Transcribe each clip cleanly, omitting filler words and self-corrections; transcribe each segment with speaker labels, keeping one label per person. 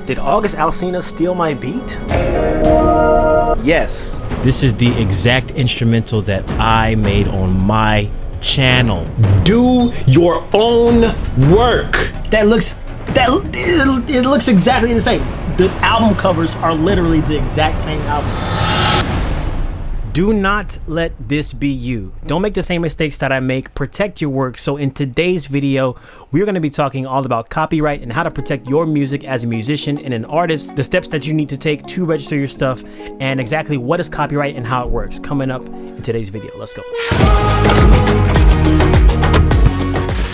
Speaker 1: Did August Alsina steal my beat? Yes. This is the exact instrumental that I made on my channel. Do your own work. It looks exactly the same. The album covers are literally the exact same album. Do not let this be you. Don't make the same mistakes that I make. Protect your work. So in today's video, we're going to be talking all about copyright and how to protect your music as a musician and an artist, the steps that you need to take to register your stuff, and exactly what is copyright and how it works. Coming up in today's video. Let's go.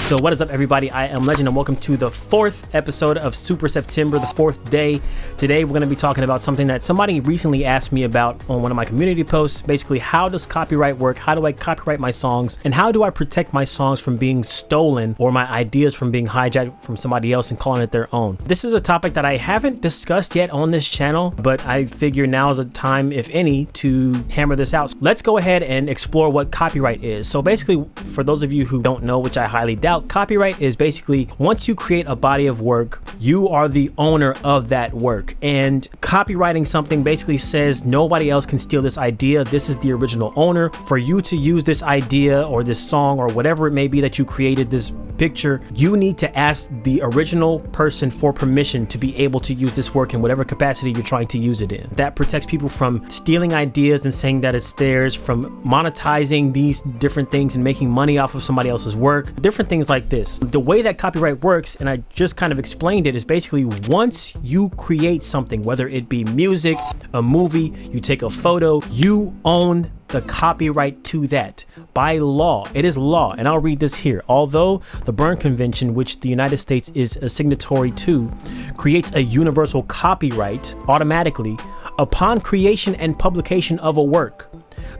Speaker 1: So what is up, everybody? I am Legend and welcome to the 4th episode of Super September, the 4th day. Today we're going to be talking about something that somebody recently asked me about on one of my community posts. Basically, how does copyright work? How do I copyright my songs? And how do I protect my songs from being stolen or my ideas from being hijacked from somebody else and calling it their own? This is a topic that I haven't discussed yet on this channel, but I figure now is a time, if any, to hammer this out. So let's go ahead and explore what copyright is. So basically, for those of you who don't know, which I highly doubt, copyright is basically once you create a body of work, you are the owner of that work. And copywriting something basically says nobody else can steal this idea. This is the original owner. For you to use this idea or this song or whatever it may be that you created, this picture, you need to ask the original person for permission to be able to use this work in whatever capacity you're trying to use it in. That protects people from stealing ideas and saying that it's theirs, from monetizing these different things and making money off of somebody else's work, different things like this. The way that copyright works, and I just kind of explained it, is basically once you create something, whether it be music, a movie, you take a photo, you own the copyright to that by law. It is law, and I'll read this here. Although the Berne Convention, which the United States is a signatory to, creates a universal copyright automatically upon creation and publication of a work,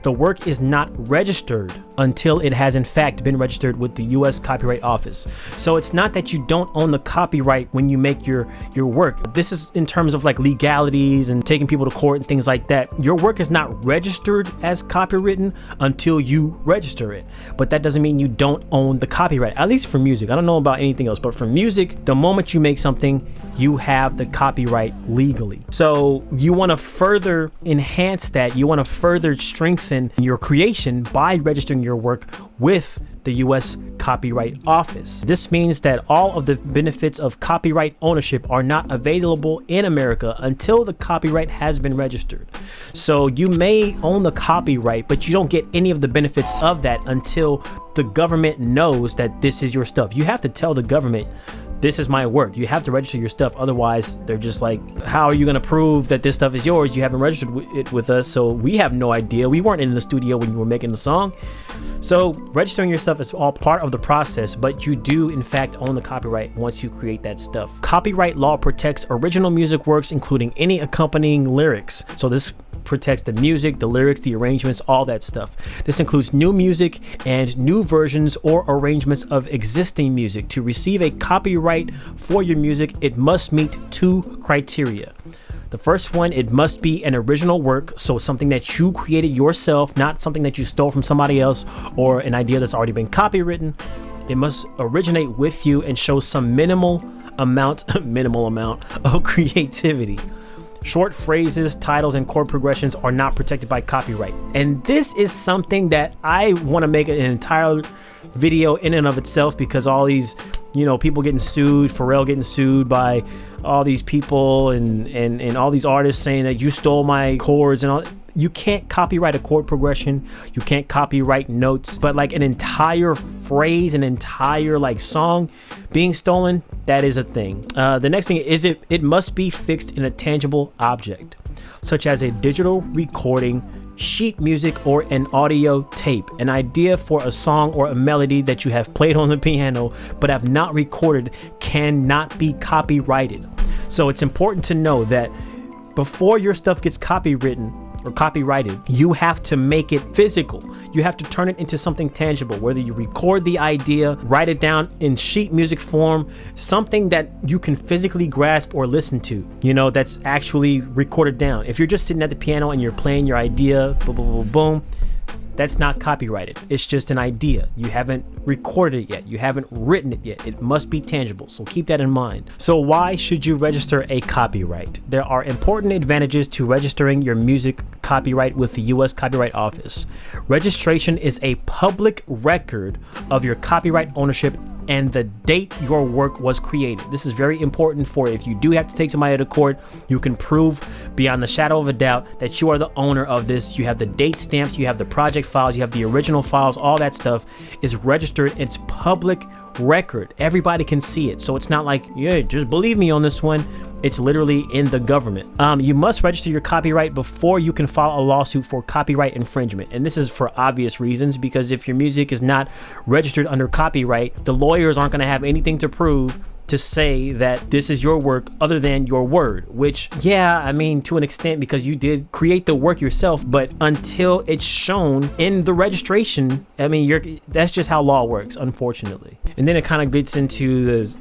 Speaker 1: the work is not registered until it has in fact been registered with the US Copyright Office. So it's not that you don't own the copyright when you make your work. This is in terms of like legalities and taking people to court and things like that. Your work is not registered as copywritten until you register it. But that doesn't mean you don't own the copyright, at least for music. I don't know about anything else, but for music, the moment you make something, you have the copyright legally. So you want to further enhance that. You want to further strengthen your creation by registering your work with the US Copyright Office. This means that all of the benefits of copyright ownership are not available in America until the copyright has been registered. So you may own the copyright, but you don't get any of the benefits of that until the government knows that this is your stuff. You have to tell the government, this is my work. You have to register your stuff. Otherwise, they're just like, how are you going to prove that this stuff is yours? You haven't registered it with us, so we have no idea. We weren't in the studio when you were making the song. So registering your stuff is all part of the process, but you do in fact own the copyright once you create that stuff. Copyright law protects original music works, including any accompanying lyrics. So this protects the music, the lyrics, the arrangements, all that stuff. This includes new music and new versions or arrangements of existing music. To receive a copyright for your music, it must meet 2 criteria. The first one, it must be an original work, so something that you created yourself, not something that you stole from somebody else or an idea that's already been copywritten. It must originate with you and show some minimal amount of creativity. Short phrases, titles, and chord progressions are not protected by copyright. And this is something that I want to make an entire video in and of itself, because all these, people getting sued, Pharrell getting sued by all these people and all these artists saying that you stole my chords and all. You can't copyright a chord progression. You can't copyright notes, but like an entire phrase, an entire like song being stolen, that is a thing. The next thing is it must be fixed in a tangible object, such as a digital recording, sheet music, or an audio tape. An idea for a song or a melody that you have played on the piano but have not recorded cannot be copyrighted. So it's important to know that before your stuff gets copywritten or copyrighted, you have to make it physical. You have to turn it into something tangible, whether you record the idea, write it down in sheet music form, something that you can physically grasp or listen to, that's actually recorded down. If you're just sitting at the piano and you're playing your idea, boom, boom, boom, boom, that's not copyrighted. It's just an idea. You haven't recorded it yet. You haven't written it yet. It must be tangible. So keep that in mind. So why should you register a copyright? There are important advantages to registering your music copyright with the U.S. Copyright Office. Registration is a public record of your copyright ownership and the date your work was created. This is very important for if you do have to take somebody to court, you can prove beyond the shadow of a doubt that you are the owner of this. You have the date stamps, you have the project files, you have the original files, all that stuff is registered. It's public record. Everybody can see it. So it's not like, yeah, just believe me on this one. It's literally in the government. You must register your copyright before you can file a lawsuit for copyright infringement. And this is for obvious reasons, because if your music is not registered under copyright, the lawyers aren't going to have anything to prove to say that this is your work other than your word, which, yeah, I mean, to an extent, because you did create the work yourself, but until it's shown in the registration, I mean, that's just how law works, unfortunately. And then it kind of gets into the,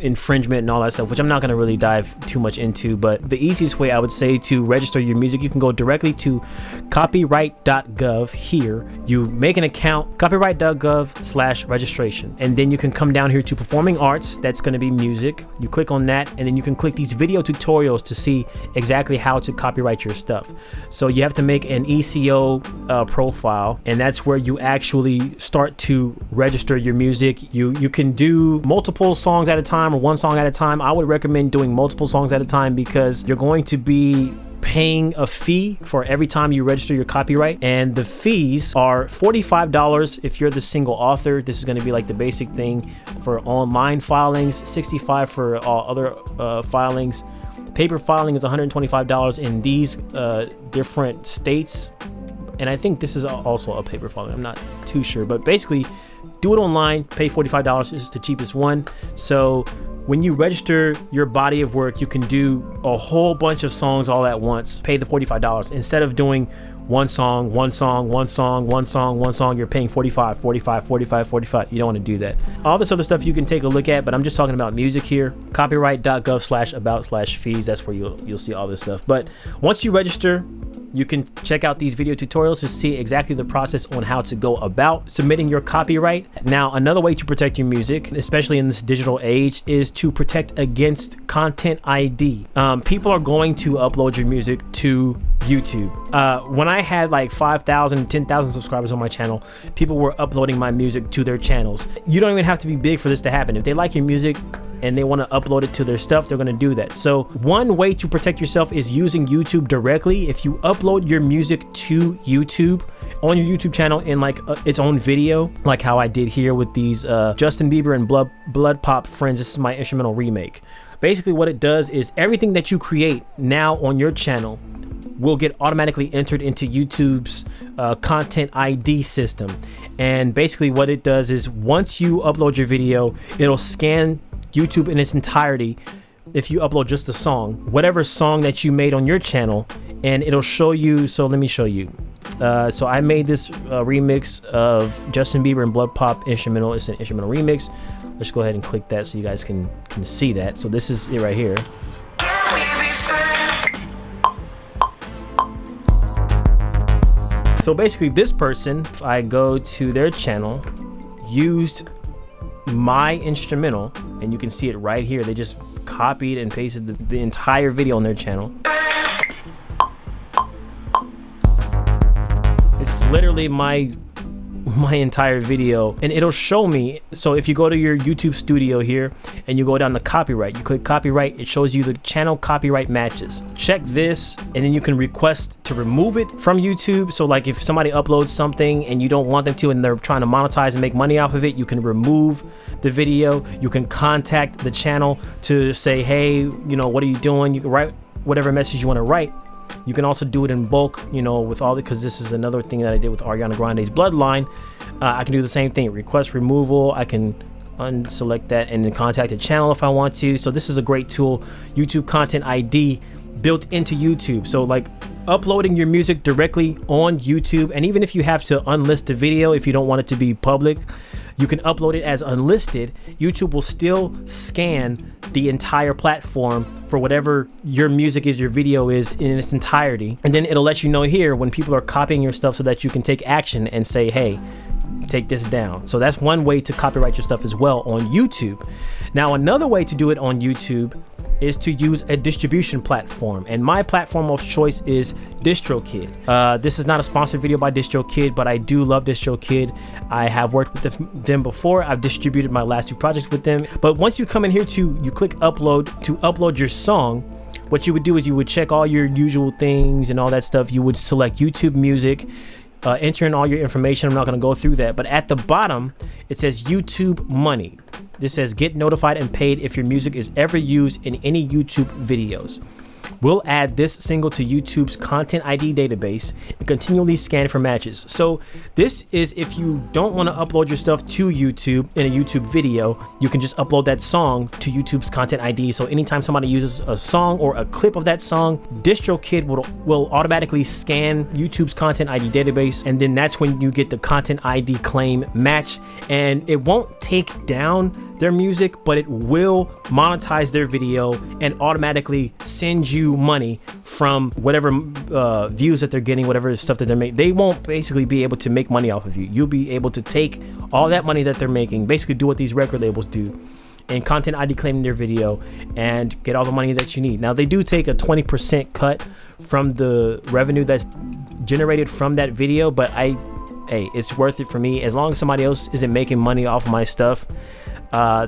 Speaker 1: infringement and all that stuff, which I'm not going to really dive too much into, but the easiest way I would say to register your music, you can go directly to copyright.gov here. You make an account, copyright.gov/registration, and then you can come down here to performing arts. That's going to be music. You click on that, and then you can click these video tutorials to see exactly how to copyright your stuff. So you have to make an ECO profile, and that's where you actually start to register your music. You can do multiple songs at a time or one song at a time. I would recommend doing multiple songs at a time because you're going to be paying a fee for every time you register your copyright, and the fees are $45 if you're the single author. This is going to be like the basic thing for online filings, $65 for all other filings. Paper filing is $125 in these different states, and I think this is also a paper filing. I'm not too sure, but basically do it online, pay $45. This is the cheapest one. So when you register your body of work, you can do a whole bunch of songs all at once, pay the $45. Instead of doing one song, you're paying $45. You don't want to do that. All this other stuff you can take a look at, but I'm just talking about music here. Copyright.gov/about/fees. That's where you'll see all this stuff. But once you register, you can check out these video tutorials to see exactly the process on how to go about submitting your copyright. Now, another way to protect your music, especially in this digital age, is to protect against content ID. People are going to upload your music to YouTube. When I had like 5,000, 10,000 subscribers on my channel, people were uploading my music to their channels. You don't even have to be big for this to happen. If they like your music and they want to upload it to their stuff, they're going to do that. So one way to protect yourself is using YouTube directly. If you upload your music to YouTube on your YouTube channel in like its own video, like how I did here with these Justin Bieber and Blood Pop Friends. This is my instrumental remake. Basically what it does is everything that you create now on your channel will get automatically entered into YouTube's content ID system. And basically what it does is once you upload your video, it'll scan YouTube in its entirety. If you upload just the song, whatever song that you made on your channel, and it'll show you. So let me show you. So I made this remix of Justin Bieber and Blood Pop instrumental. It's an instrumental remix. Let's go ahead and click that so you guys can see that. So this is it right here. So basically this person, if I go to their channel, used my instrumental, and you can see it right here. They just copied and pasted the entire video on their channel. It's literally my entire video, and it'll show me. So if you go to your YouTube studio here and you go down to copyright, you click copyright, it shows you the channel copyright matches. Check this, and then you can request to remove it from YouTube. So like if somebody uploads something and you don't want them to, and they're trying to monetize and make money off of it, you can remove the video. You can contact the channel to say, hey, what are you doing? You can write whatever message you want to write. You can also do it in bulk, with all the, because this is another thing that I did with Ariana Grande's Bloodline. I can do the same thing, request removal. I can unselect that and then contact the channel if I want to. So this is a great tool, YouTube Content ID built into YouTube. So like uploading your music directly on YouTube, and even if you have to unlist the video if you don't want it to be public, you can upload it as unlisted. YouTube will still scan the entire platform for whatever your music is, your video is in its entirety. And then it'll let you know here when people are copying your stuff so that you can take action and say, hey, take this down. So that's one way to copyright your stuff as well on YouTube. Now, another way to do it on YouTube is to use a distribution platform, and my platform of choice is DistroKid. This is not a sponsored video by DistroKid, but I do love DistroKid. I have worked with them before. I've distributed my last 2 projects with them. But once you come in here you click upload to upload your song, what you would do is you would check all your usual things and all that stuff. You would select YouTube Music, enter in all your information. I'm not going to go through that, but at the bottom it says YouTube Money. This says get notified and paid if your music is ever used in any YouTube videos. We'll add this single to YouTube's Content ID database and continually scan for matches. So this is if you don't want to upload your stuff to YouTube in a YouTube video, you can just upload that song to YouTube's Content ID. So anytime somebody uses a song or a clip of that song, DistroKid will automatically scan YouTube's Content ID database, and then that's when you get the Content ID claim match. And it won't take down their music, but it will monetize their video and automatically send you money from whatever views that they're getting, whatever stuff that they're making. They won't basically be able to make money off of you. You'll be able to take all that money that they're making, basically do what these record labels do, and Content ID claim their video and get all the money that you need. Now, they do take a 20% cut from the revenue that's generated from that video, but hey, it's worth it for me. As long as somebody else isn't making money off of my stuff,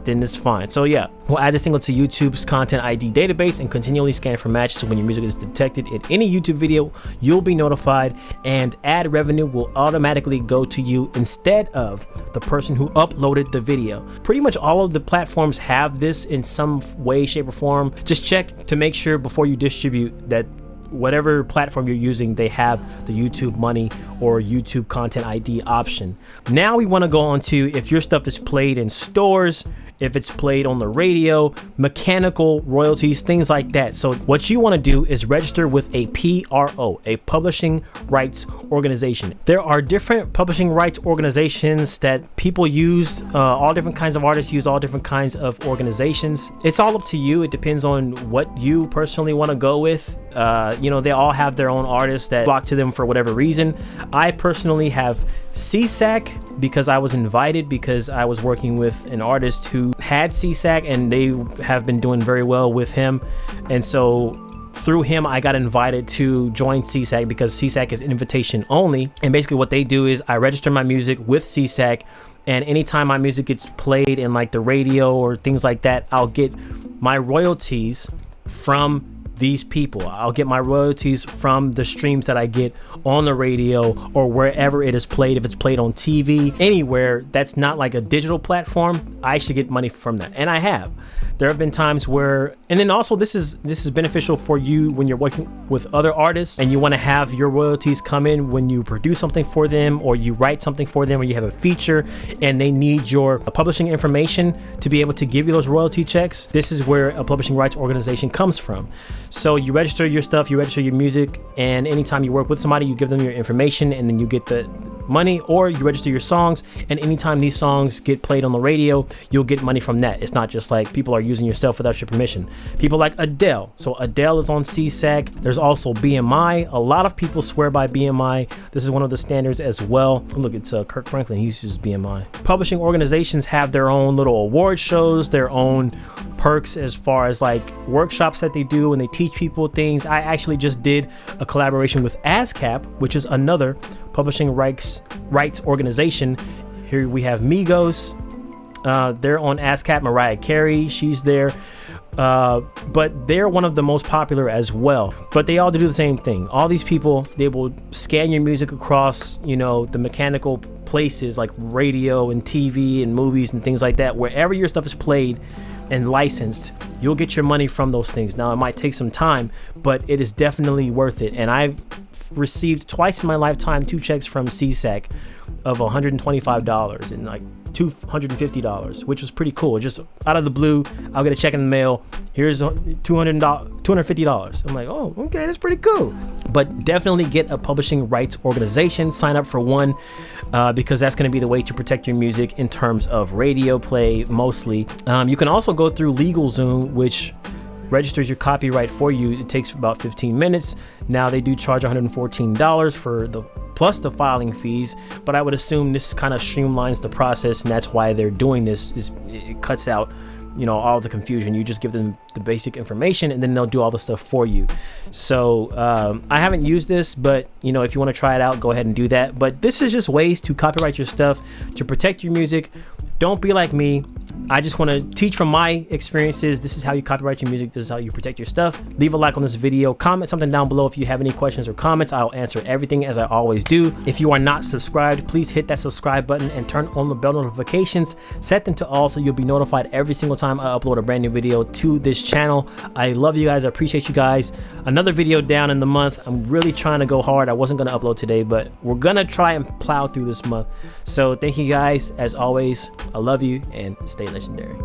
Speaker 1: then it's fine. So yeah, we'll add this single to YouTube's Content ID database and continually scan for matches. So when your music is detected in any YouTube video, you'll be notified, and ad revenue will automatically go to you instead of the person who uploaded the video. Pretty much all of the platforms have this in some way, shape, or form. Just check to make sure before you distribute that whatever platform you're using, they have the YouTube Money or YouTube Content ID option. Now we want to go on to if your stuff is played in stores, if it's played on the radio, mechanical royalties, things like that. So what you want to do is register with a PRO, a publishing rights organization. There are different publishing rights organizations that people use. All different kinds of artists use all different kinds of organizations. It's all up to you. It depends on what you personally want to go with. They all have their own artists that flock to them for whatever reason. I personally have CSAC because I was invited because I was working with an artist who had CSAC, and they have been doing very well with him. And so through him, I got invited to join CSAC because CSAC is invitation only. And basically what they do is I register my music with CSAC, and anytime my music gets played in like the radio or things like that, I'll get my royalties from these people. I'll get my royalties from the streams that I get on the radio or wherever it is played. If it's played on TV, anywhere that's not like a digital platform, I should get money from that. And I have. There have been times where, and then also this is beneficial for you when you're working with other artists and you want to have your royalties come in when you produce something for them, or you write something for them, or you have a feature and they need your publishing information to be able to give you those royalty checks. This is where a publishing rights organization comes from. So you register your stuff, you register your music, and anytime you work with somebody, you give them your information and then you get the money, or you register your songs, and anytime these songs get played on the radio, you'll get money from that. It's not just like people are using your stuff without your permission. People like Adele. So Adele is on CSAC. There's also BMI. A lot of people swear by BMI. This is one of the standards as well. Look, it's Kirk Franklin. He uses BMI. Publishing organizations have their own little award shows, their own perks as far as like workshops that they do, and they teach people things. I actually just did a collaboration with ASCAP, which is another publishing rights organization. Here we have Migos. They're on ASCAP. Mariah Carey, she's there. But they're one of the most popular as well. But they all do the same thing. All these people, they will scan your music across, the mechanical places like radio and TV and movies and things like that. Wherever your stuff is played and licensed, you'll get your money from those things. Now, it might take some time, but it is definitely worth it. And I've received twice in my lifetime 2 checks from CSAC of $125 and like $250, which was pretty cool. Just out of the blue, I'll get a check in the mail. Here's $250 $250. I'm like, oh, okay, that's pretty cool. But definitely get a publishing rights organization, sign up for one, because that's going to be the way to protect your music in terms of radio play mostly. You can also go through LegalZoom, which registers your copyright for you. It takes about 15 minutes. Now they do charge $114 for the plus the filing fees, but I would assume this kind of streamlines the process, and that's why they're doing this. Is it cuts out, you know, all the confusion. You just give them the basic information and then they'll do all the stuff for you. So I haven't used this, but you know, if you want to try it out, go ahead and do that. But this is just ways to copyright your stuff, to protect your music. Don't be like me. I just want to teach from my experiences. This is how you copyright your music. This is how you protect your stuff. Leave a like on this video. Comment something down below if you have any questions or comments. I'll answer everything as I always do. If you are not subscribed, please hit that subscribe button and turn on the bell notifications. Set them to all so you'll be notified every single time I upload a brand new video to this channel. I love you guys. I appreciate you guys. Another video down in the month. I'm really trying to go hard. I wasn't going to upload today, but we're going to try and plow through this month. So thank you guys. As always, I love you and stay legendary.